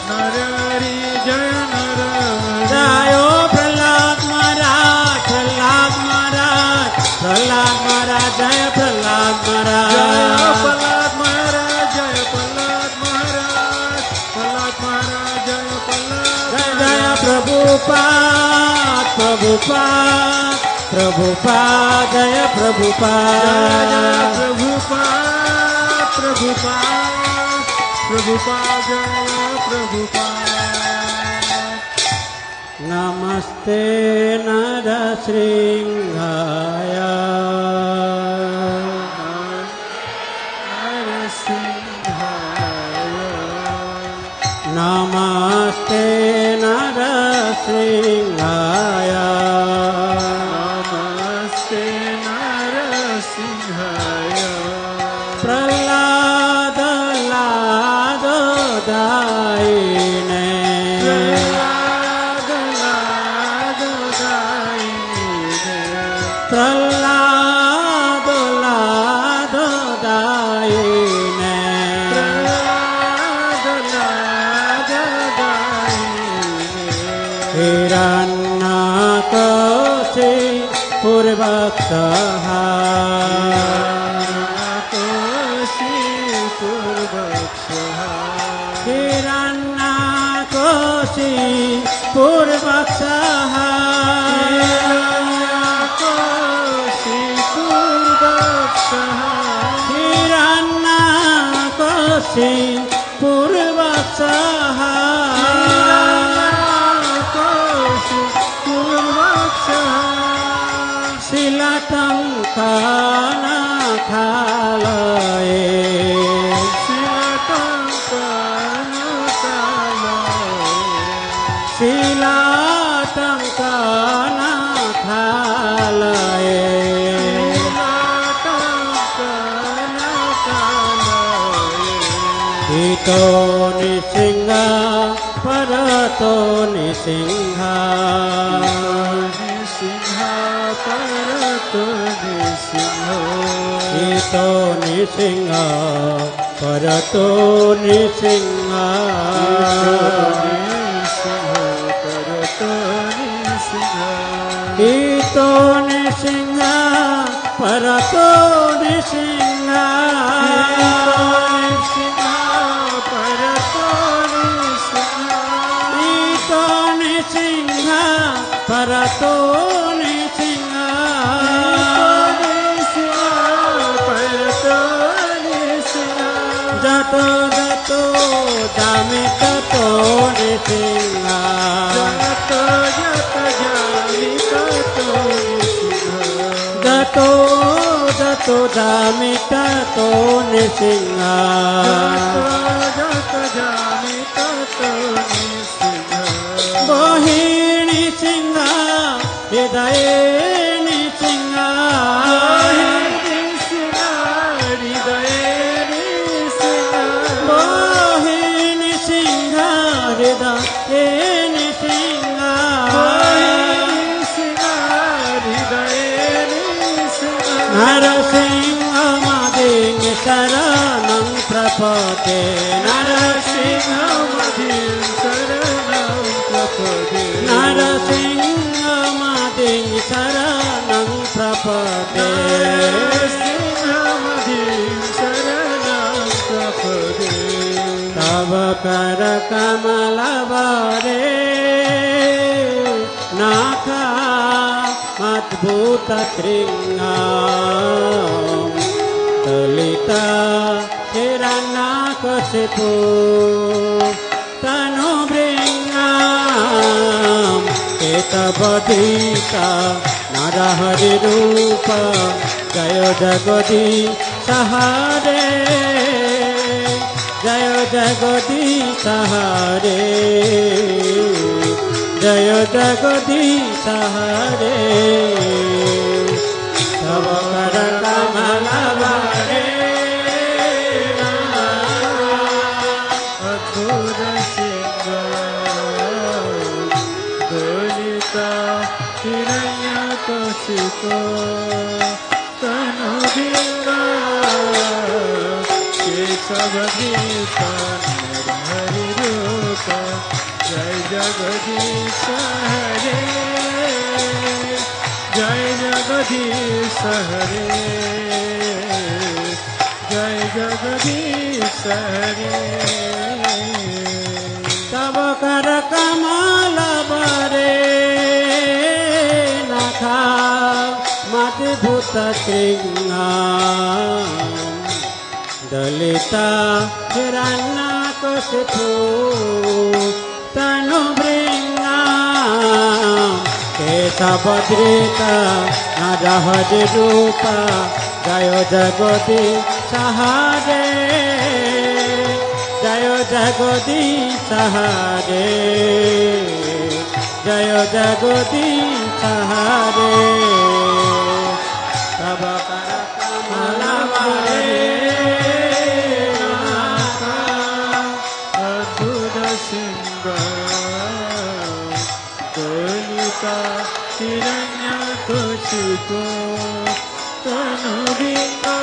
नरहरि जय नरहरि जयो प्रहलाद महाराज प्रहलाद महाराज जय प्रहलाद महाराज प्रहलाद महाराज जय प्रहलाद महाराज प्रहलाद महाराज जय प्रहलाद जय जय प्रभुपाद प्रभुपाद प्रभुपाद जय प्रभुपाद प्रभुपाद प्रभुपाद प्रभुपाद जय प्रभुपाद नमस्ते नरसिंहाय नमस्ते नरसिंहाय नमस्ते नरसिंहाय प्रहलाद लाद दायिने प्रहलाद लाद दायिने प्रहलाद लाद दायिने प्रहलाद लाद दायिने हिरण्यकशि पूर्वक्षः हिरण्यकशि पूर्वक्षः हिरण्यकशि पूर्वक्षः शिलाटङ्कनखालये शिलाटङ्कनखालये हितो निसिंह परतो निसिंह हितो निसिंह परतो निसिंह हितो निसिंह परतो निसिंह हितो निसिंह परतो निसिंह जतो जतो जामि ततो निसिंह जतो जतो जामि ततो निसिंह बोहिणी सिंह हृदय निसिंह बोहिणी सिंह हृदय निसिंह नरसिंह मदिं शरणं प्रपदे नरसिंह नरसिंह मदिं शरणं प्रपदे तव कर कमल वरे नाथ अद्भुत कृङ्गा दलिता हिरण्यकशिपु तनुभृङ्गां केतवधीता नरहरि रूप जय जगदीश हरे जय जगदीश हरे जय जगदीश हरे तव कर कमल वरे अद्भुत सिंह दलिता हिरण्यकशिपु तनुभृङ्गा केशवधीता नरहरि रूप जगदीश हरे जय जगदीश हरे जय जगदीश हरे तब कर कमल बरे नखा मद्भुत श्रृंगार दलिता हिरण्यकशिपु तनु भृंगा केशवधृता नरहरि रूपा जय जगदीश हरे जय जगदीश हरे जय जगदीश हरे तब कर कमल बरे अद्भुत सिंगार दलिता हिरण्यकशिपु तनु भृंगा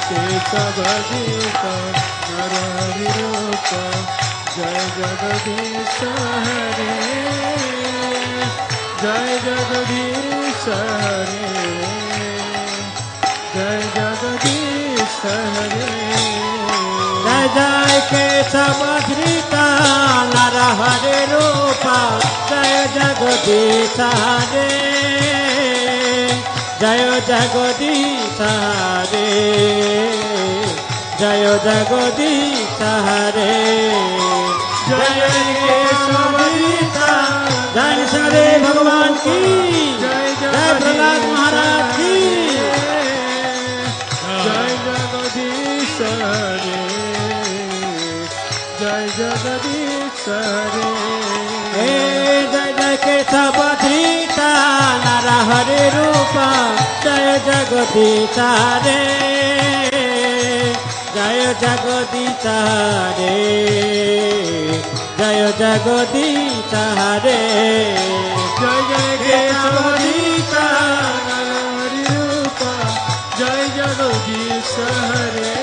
केशवधृता नरहरि रूपा जय जगदीश हरे जय जगदीश हरे जय जगदीश हरे जय जय केशवधृता नरहरि रूपा जय जगदीश हरे जय जगदीश हरे जय जगदीश हरे जय केशवधृता जय सरे भगवान की जय प्रहलाद महाराज की जय जगदीश हरे जय जगदीश हरे हे जय जय केशवधृता नरहरि रूपा जय जगदीश हरे जय जगदीश हरे जय जगदीश हरे जय जय केशवधृता नरहरि रूपा जय जगदीश हरे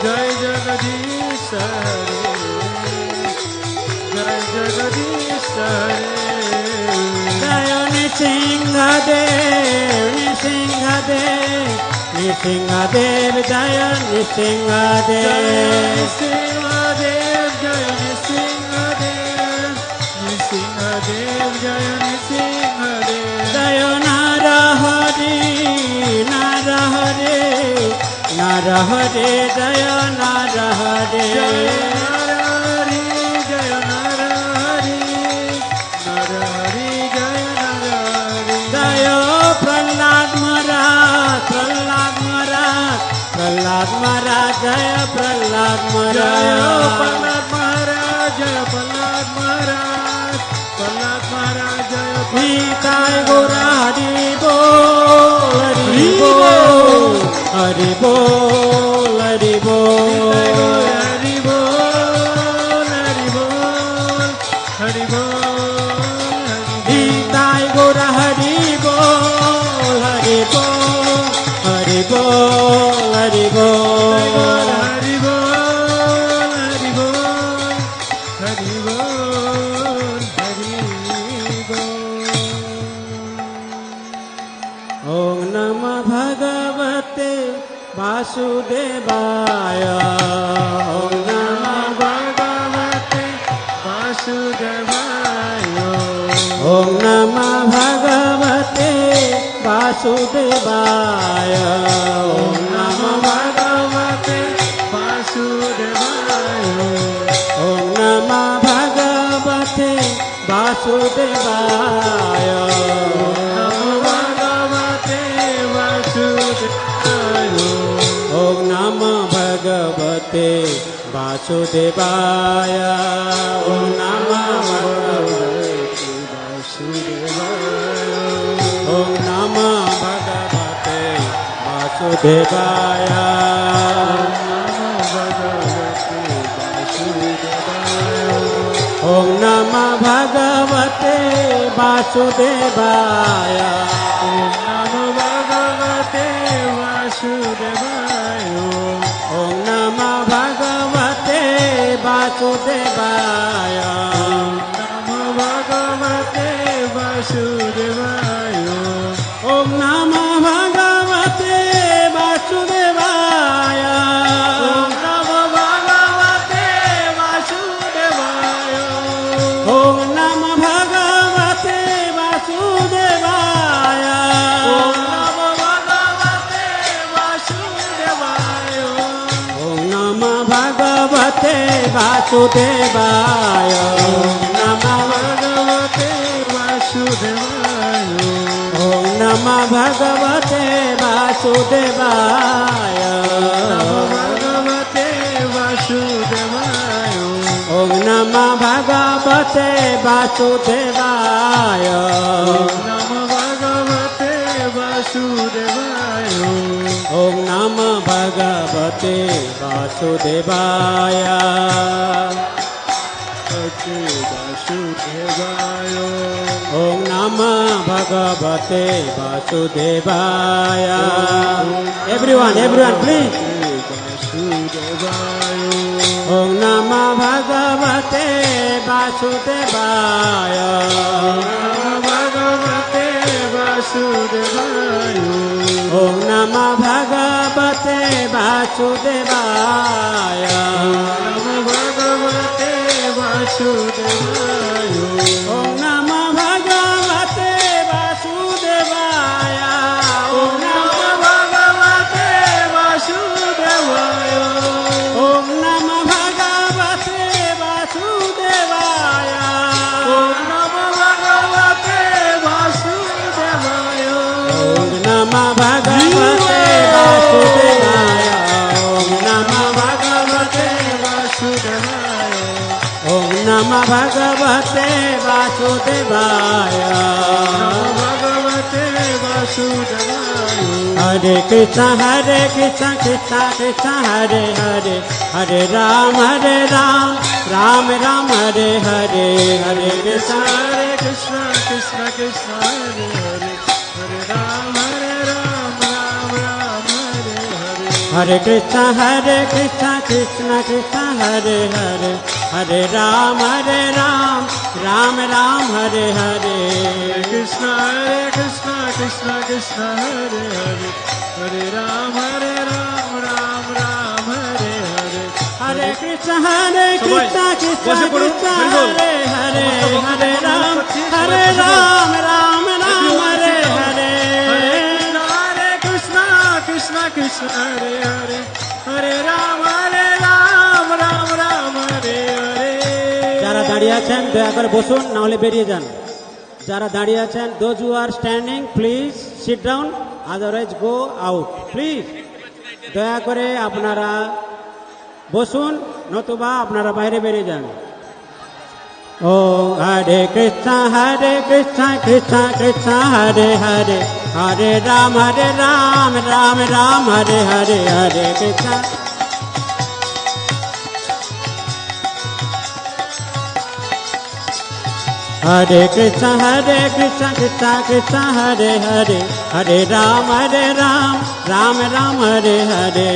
जय जगदीश हरे जय जगदीश हरे जय नृसिंहदेव नृसिंहदेव नृसिंहदेव जय नृसिंहदेव नृसिंहदेव जय नृसिंहदेव नृसिंहदेव जय नृसिंहदेव जय नरहरि नरहरि नरहरि जय नरहरि जय नरहरि जय नरहरि नरहरि जय नरहरि जय प्रहलाद महाराज प्रहलाद महाराज प्रहलाद महाराज जय प्रहलाद जय महाराज प्रहलाद महाराज जय प्रहलाद महाराज प्रहलाद महाराज जय निताय गौर हरि बोल हरि बोल हरि बोल हरि बोल हरि बोल हरि बोल हरि बोल निताय गौर हरि बोल हरि बोल हरि बोल हरि बोल हरि बोल हरि बोल हरि बोल हरि बोल ओम नमः भगवते वासुदेवाय ओम नमः भगवते वासुदेवाय ओम नमः भगवते वासुदेवाय ओम नमः भगवते वासुदेवाय ओम नमः भगवते वासुदेवाय नमो भगवते वासुदेवाय ओम नमः भगवते वासुदेवाय ओम नमः भगवते वासुदेवाय ओम नमः भगवते वासुदेवाय ओम नमः भगवते वासुदेवाय नमो भगवते वासुदेवाय ओम नमः भगवते वासुदेवाय वासुदेवाय नमो भगवते वासुदेवाय ओम नमः भगवते वासुदेवाय नमो भगवते वासुदेवाय ओम नमः भगवते वासुदेवाय नमो भगवते वासुदेवाय ओम नमः भगवते वासुदेवाय नमः भगवते वासुदेवाय ओम नमः भगवते वासुदेवाय भगवते वासुदेवाय ओम नमः भगवते वासुदेवाय नमो भगवते वासुदेवाय ओम नमः भगवते वासुदेवाय वासुदेवाय ओम नमः भगवते वासुदेवाय एवरीवन प्लीज वासुदेवाय ओम नमः भगवते वासुदेवाय भगवते वासुदेवाय ओम नमः भगवते वासुदेवाय नमो भगवते वासुदेवाय ओम नमः भगवते वासुदेवाय ओम नमो भगवते वासुदेवाय ओम नमः भगवते वासुदेवाय नमो भगवते वासुदेवाय ओम नमः भगवते वासुदेवाय ओम नमः भगवते वासुदेवाय ओम नमः भगवते वासुदेवाय भगवते वासुदेवाय हरे कृष्ण कृष्ण कृष्ण हरे हरे हरे राम राम राम हरे हरे हरे कृष्ण कृष्ण कृष्ण कृष्ण हरे हरे हरे राम राम राम हरे हरे हरे कृष्ण कृष्ण कृष्ण हरे हरे हरे राम राम राम हरे हरे कृष्ण कृष्ण कृष्ण कृष्ण हरे हरे हरे राम राम राम हरे हरे हरे कृष्ण कृष्ण कृष्ण हरे हरे हरे राम राम हरे हरे हरे कृष्ण कृष्ण कृष्ण हरे हरे हरे राम राम हरे हरे যারা দাঁড়িয়ে আছেন দয়া করে বসুন, না হলে বেরিয়ে যান। যারা দাঁড়িয়ে আছেন, those who are standing please sit down, otherwise go out please. দয়া করে আপনারা বসুন, নতুবা আপনারা বাইরে বেরিয়ে যান। ও হরে কৃষ্ণ কৃষ্ণ কৃষ্ণ হরে হরে হরে রাম রাম রাম হরে হরে হরে কৃষ্ণ हरे कृष्ण कृष्ण कृष्ण हरे हरे हरे राम राम राम हरे हरे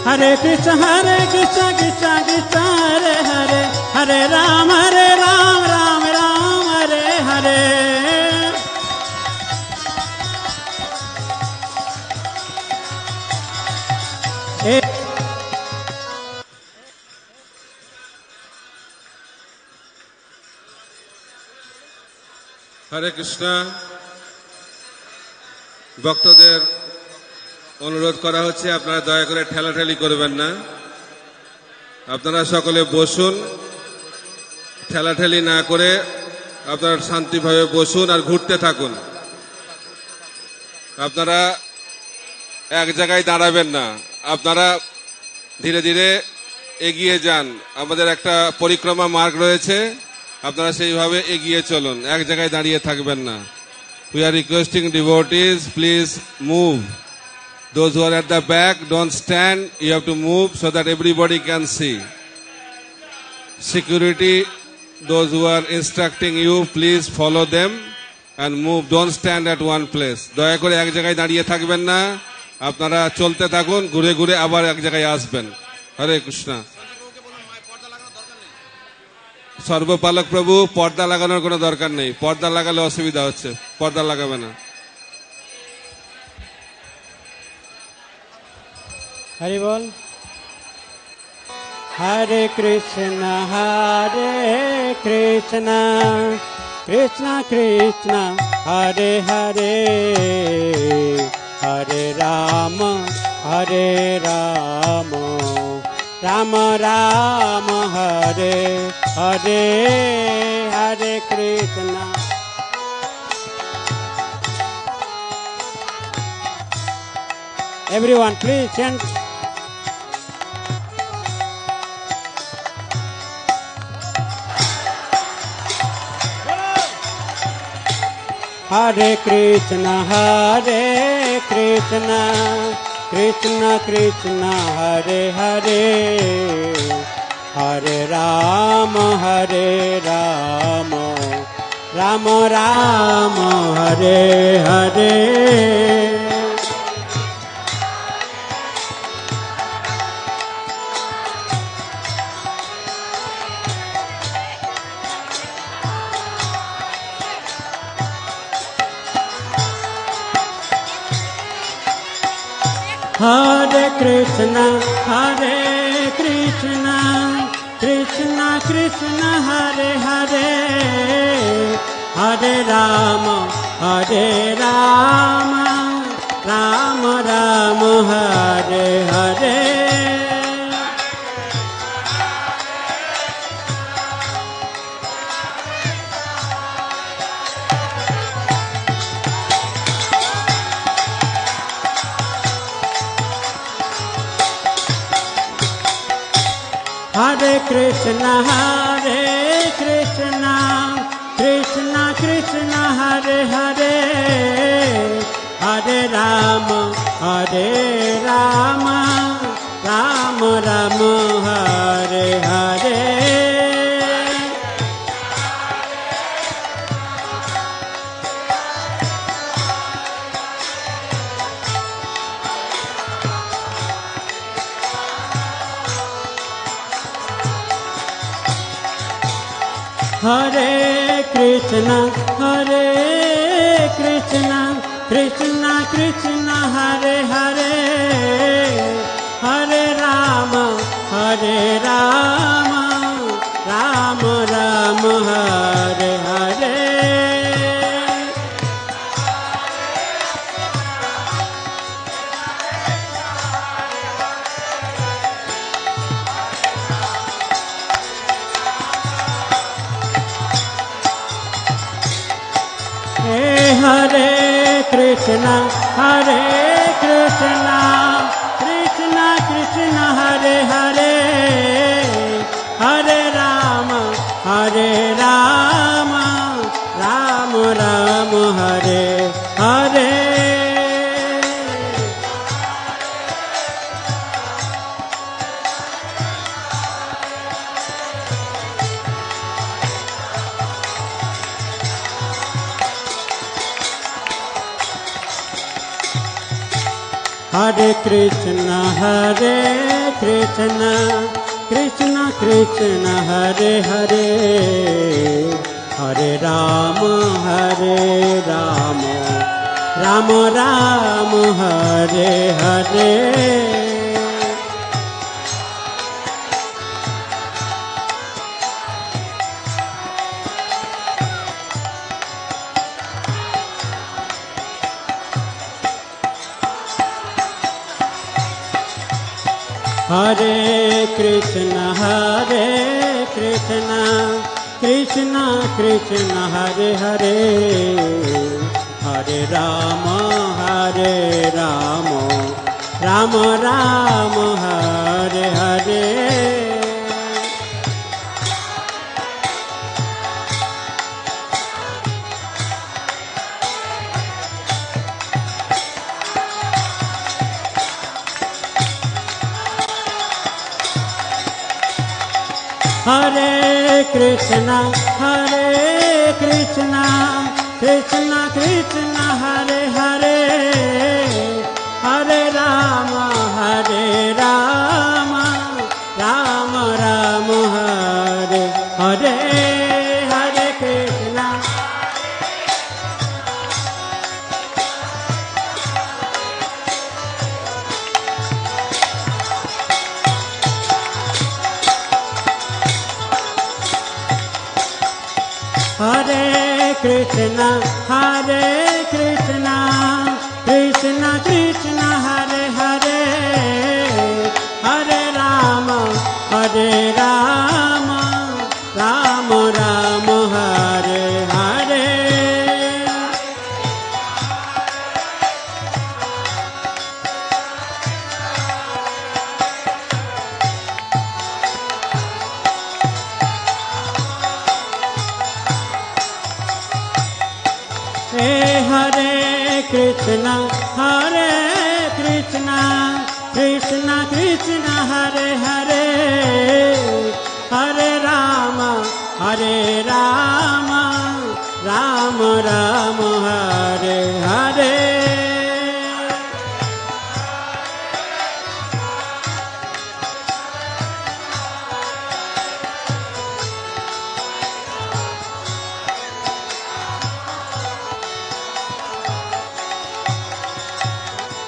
हरे कृष्ण कृष्ण कृष्ण हरे हरे हरे राम राम राम हरे हरे হরে কৃষ্ণ। ভক্তদের অনুরোধ করা হচ্ছে আপনারা দয়া করে ঠেলাঠেলি করবেন না, আপনারা সকলে বসুন, ঠেলাঠেলি না করে আপনারা শান্তিভাবে বসুন আর ঘুরতে থাকুন। আপনারা এক জায়গায় দাঁড়াবেন না, আপনারা ধীরে ধীরে এগিয়ে যান। আমাদের একটা পরিক্রমা মার্গ রয়েছে, আপনারা সেইভাবে এগিয়ে চলুন, এক জায়গায় দাঁড়িয়ে থাকবেন না। We are requesting devotees, please move. Those who are at the back, don't stand, you have to move so that everybody can see. Security, those who are instructing you, please follow them and move. Don't stand at one place. দয়া করে এক জায়গায় দাঁড়িয়ে থাকবেন না, আপনারা চলতে থাকুন, ঘুরে ঘুরে আবার এক জায়গায় আসবেন। হরে কৃষ্ণ। সর্বপালক প্রভু, পর্দা লাগানোর কোনো দরকার নেই, পর্দা লাগালে অসুবিধা হচ্ছে, পর্দা লাগাবে না। হরি বল। হরে কৃষ্ণ কৃষ্ণ কৃষ্ণ হরে হরে, হরে রাম রাম রাম হরে হরে, হরে Krishna. Everyone, please chant. Hare Krishna, Krishna Krishna, Hare Hare, Hare Rama, Rama Rama, Hare Hare. Hare Krishna, Krishna Krishna, Hare Hare, Hare Rama, Rama Rama, Hare Hare. Hare Krishna, Krishna Krishna, Hare Hare, Hare Rama, Rama Rama, Hare Hare. Hare Krishna, Krishna Krishna, Hare Hare, Hare Rama, Rama Rama, Hare Hare. Hare Krishna, Krishna Krishna, Hare Hare, Hare Rama, Rama Rama, Hare Hare. Hare Krishna, Krishna Krishna, Hare Hare, Hare Rama, Rama Rama, Hare Hare. Hare Krishna, Krishna Krishna, Hare Hare, Hare Rama, Rama Rama, Hare Hare. Hare Krishna, Krishna Krishna Hare Hare Hare Ram Ram Ram Hare Hare Hare Krishna Hare Krishna Krishna Krishna Hare Hare Hare Ram Ram Ram Hare Hare hey Hare Krishna Krishna Krishna Hare Hare Hare Ram Ram Ram Hare Hare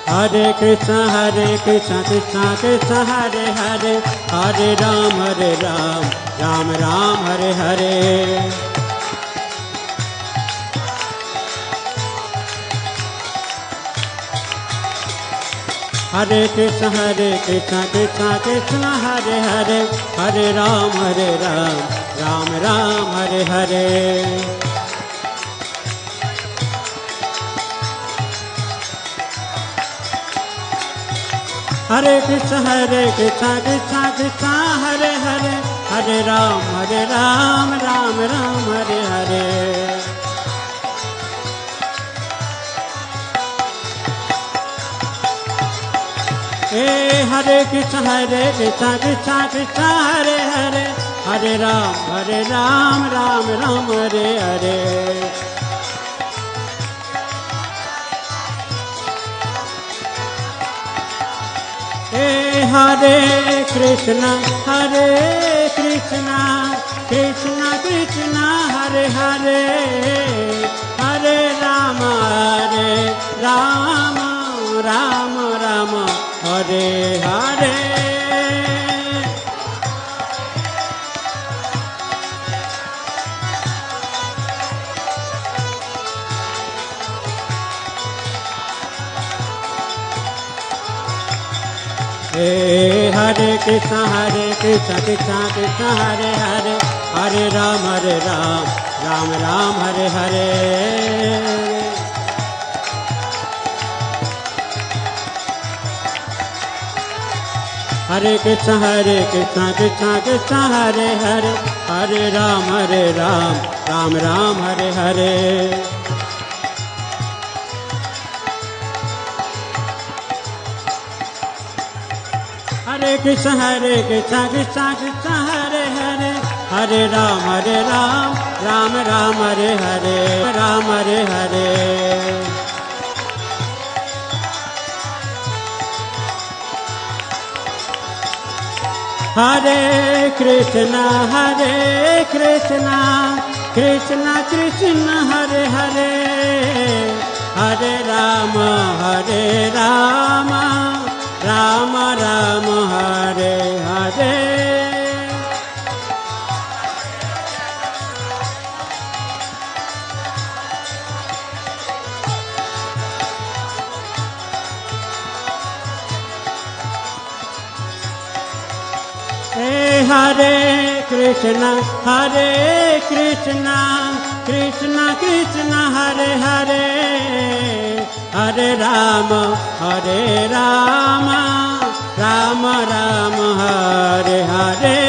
Hare Krishna Krishna Krishna Hare Hare Hare Ram Ram Ram Hare Hare Hare Krishna Krishna Krishna Hare Hare Hare Ram Ram Ram Hare Hare Hare Krishna Krishna Krishna Hare Hare Hare Ram Ram Ram Hare Hare hey Hare Krishna Krishna Hare Hare Hare Ram Ram Ram Hare Hare hey Hare Krishna Krishna Krishna Hare Hare Hare Ram Ram Ram Hare Hare hey Hare Krishna Krishna Krishna Hare Hare Hare Ram Ram Hare Hare Hare Krishna Krishna Hare Hare Hare Ram Ram Hare Hare Hare Krishna Krishna Hare Hare Hare Ram Ram Hare Hare Ram Hare Hare Hare Krishna Krishna Hare Hare Hare Ram Ram Hare Hare hey Hare Krishna Krishna Hare Hare Hare Ram Ram Hare Hare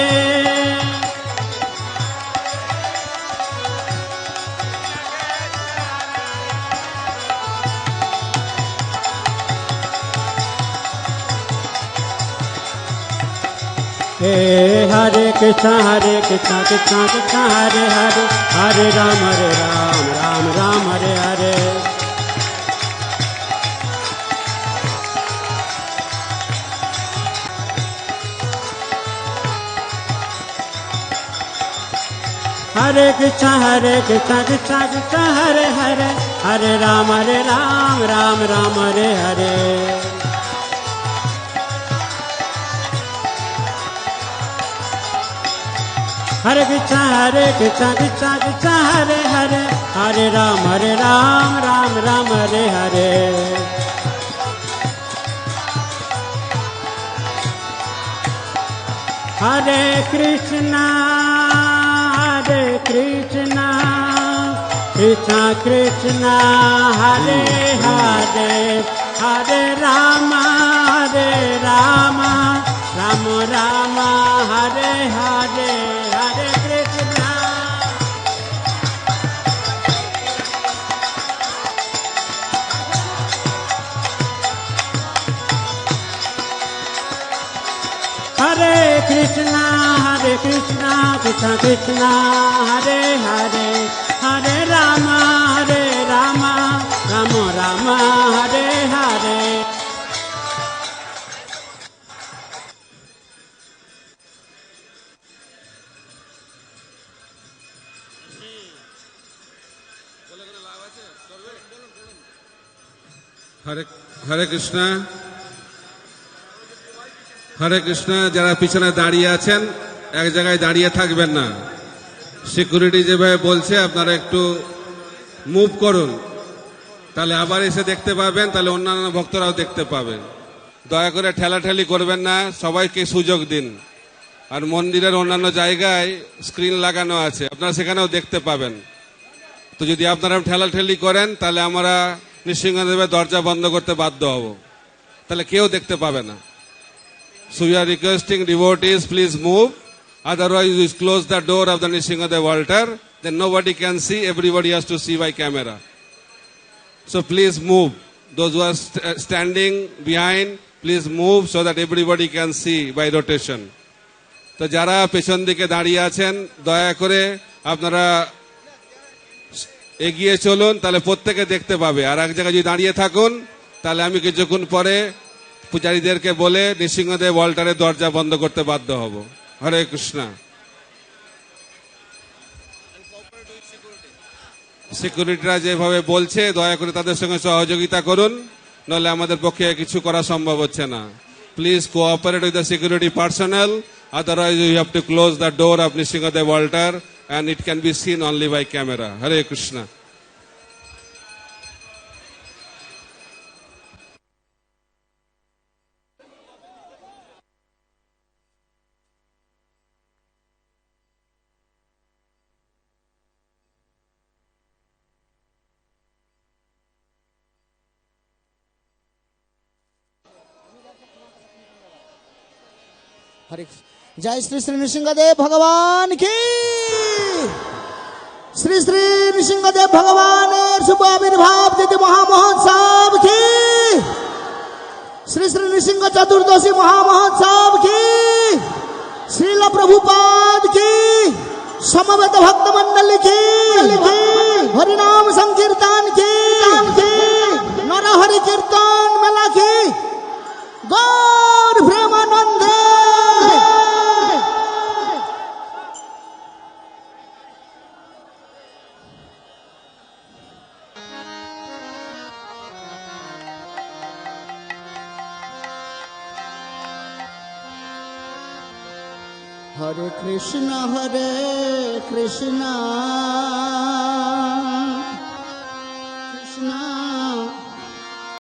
Hare Krishna Krishna Krishna Hare Hare Hare Ram Ram Ram Hare Hare Hare Krishna Krishna Krishna Hare Hare Hare Ram Ram Ram Hare Hare Hare Krishna Krishna Krishna Hare Hare Hare Ram Ram Ram Hare Hare Hare Krishna Krishna Krishna Hare Hare Hare Rama Rama Rama Hare Hare Hare Krishna Hare Krishna Krishna Krishna Hare Hare Hare Rama Rama Rama Hare Hare হরে কৃষ্ণ হরে কৃষ্ণ যারা পিছনে দাঁড়িয়ে আছেন এক জায়গায় দাঁড়িয়ে থাকবেন না security যেভাবে বলছে আপনারা একটু মুভ করুন তাহলে আবার এসে দেখতে পাবেন তাহলে অন্যান্য ভক্তরাও দেখতে পাবেন দয়া করে ঠেলাঠেলি করবেন না সবাইকে সুযোগ দিন আর মন্দিরের অন্যান্য জায়গায় স্ক্রিন লাগানো আছে আপনারা সেখানেও দেখতে পাবেন তো যদি আপনারা ঠেলাঠেলি করেন তাহলে আমরা নৃসিংহদেবের দরজা বন্ধ করতে বাধ্য হব তাহলে কেউ দেখতে পাবে না So we are requesting devotees, please move. Otherwise, we close the door of the Nrsingadev altar. Then nobody can see. Everybody has to see by camera. So please move. Those who are standing behind, please move so that everybody can see by rotation. তো যারা পেছন দিকে দাঁড়িয়ে আছেন দয়া করে আপনারা এগিয়ে চলুন তাহলে প্রত্যেকে দেখতে পাবে আর এক জায়গায় যদি দাঁড়িয়ে থাকুন তাহলে আমি কিছুক্ষণ পরে পূজারীদেরকে বলে নৃসিংহদেব অল্টারের দরজা বন্ধ করতে বাধ্য হব হরে কৃষ্ণ সিকিউরিটিরা যেভাবে বলছে দয়া করে তাদের সঙ্গে সহযোগিতা করুন নলে আমাদের পক্ষে কিছু করা সম্ভব হচ্ছে না please cooperate with the security personal otherwise you have to close the door of Nrisinghadev altar and it can be seen only by camera. Hare Krishna. हरे जय श्री श्री नृसिंहदेव भगवान की श्री श्री नृसिंहदेव भगवान शुभ आविर्भाव तिथि महामहोत्सव की श्री श्री नृसिंह चतुर्दशी महामहोत्सव की श्रील प्रभुपाद की समवेत भक्त मंडली की हरिनाम संकीर्तन की नर हरि कीर्तन मेला की गौर ब्रह्मानंद हरे कृष्णा